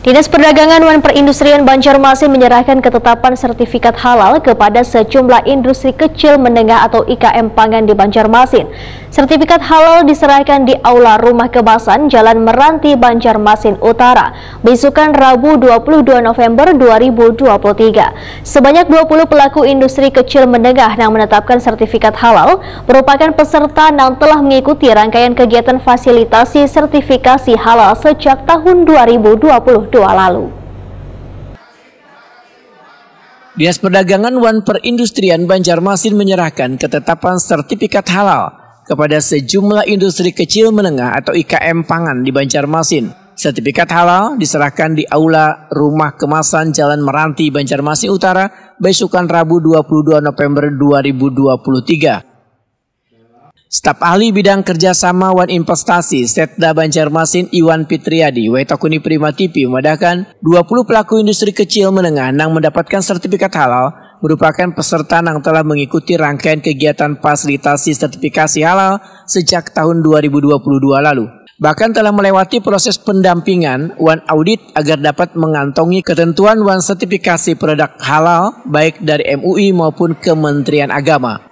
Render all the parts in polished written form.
Dinas Perdagangan dan Perindustrian Banjarmasin menyerahkan ketetapan sertifikat halal kepada sejumlah industri kecil menengah atau IKM pangan di Banjarmasin. Sertifikat halal diserahkan di Aula Rumah Kemasan Jalan Meranti, Banjarmasin Utara, besokan Rabu 22 November 2023. Sebanyak 20 pelaku industri kecil menengah yang menetapkan sertifikat halal merupakan peserta yang telah mengikuti rangkaian kegiatan fasilitasi sertifikasi halal sejak tahun 2022 lalu. Dinas Perdagangan dan Perindustrian Banjarmasin menyerahkan ketetapan sertifikat halal kepada sejumlah industri kecil menengah atau IKM pangan di Banjarmasin. Sertifikat halal diserahkan di Aula Rumah Kemasan Jalan Meranti, Banjarmasin Utara, besokan Rabu 22 November 2023. Staf ahli bidang kerjasama wan investasi Setda Banjarmasin Iwan Fitriadi Waitakuni Prima TV memadahkan 20 pelaku industri kecil menengah yang mendapatkan sertifikat halal merupakan peserta yang telah mengikuti rangkaian kegiatan fasilitasi sertifikasi halal sejak tahun 2022 lalu. Bahkan telah melewati proses pendampingan wan audit agar dapat mengantongi ketentuan wan sertifikasi produk halal baik dari MUI maupun Kementerian Agama.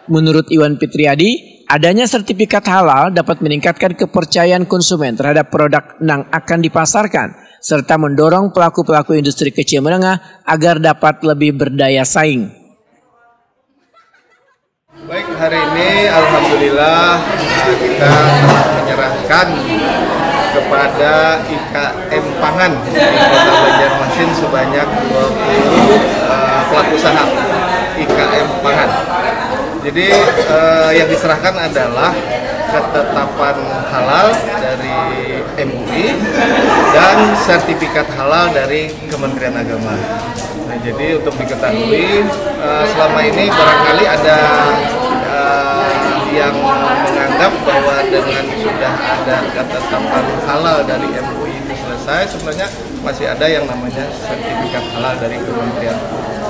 Menurut Iwan Fitriadi, adanya sertifikat halal dapat meningkatkan kepercayaan konsumen terhadap produk yang akan dipasarkan, serta mendorong pelaku-pelaku industri kecil menengah agar dapat lebih berdaya saing. Baik, hari ini Alhamdulillah kita menyerahkan kepada IKM Pangan di Kota Banjarmasin sebanyak 20 pelaku usaha IKM Pangan. Jadi yang diserahkan adalah ketetapan halal dari MUI dan sertifikat halal dari Kementerian Agama. Nah, jadi untuk diketahui selama ini barangkali ada yang menganggap bahwa dengan sudah ada ketetapan halal dari MUI itu selesai, sebenarnya masih ada yang namanya sertifikat halal dari Kementerian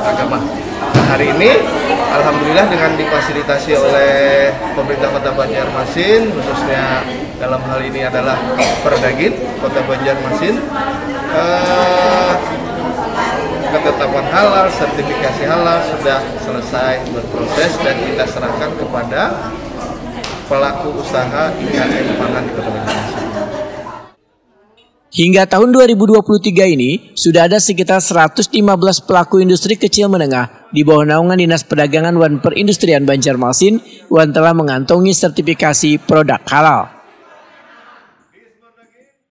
Agama. Nah, hari ini alhamdulillah dengan difasilitasi oleh pemerintah Kota Banjarmasin, khususnya dalam hal ini adalah Perdagin Kota Banjarmasin, ketetapan halal, sertifikasi halal sudah selesai berproses dan kita serahkan kepada pelaku usaha IKM pangan di Kota Banjarmasin. Hingga tahun 2023 ini, sudah ada sekitar 115 pelaku industri kecil menengah di bawah naungan Dinas Perdagangan dan Perindustrian Banjarmasin yang telah mengantongi sertifikasi produk halal.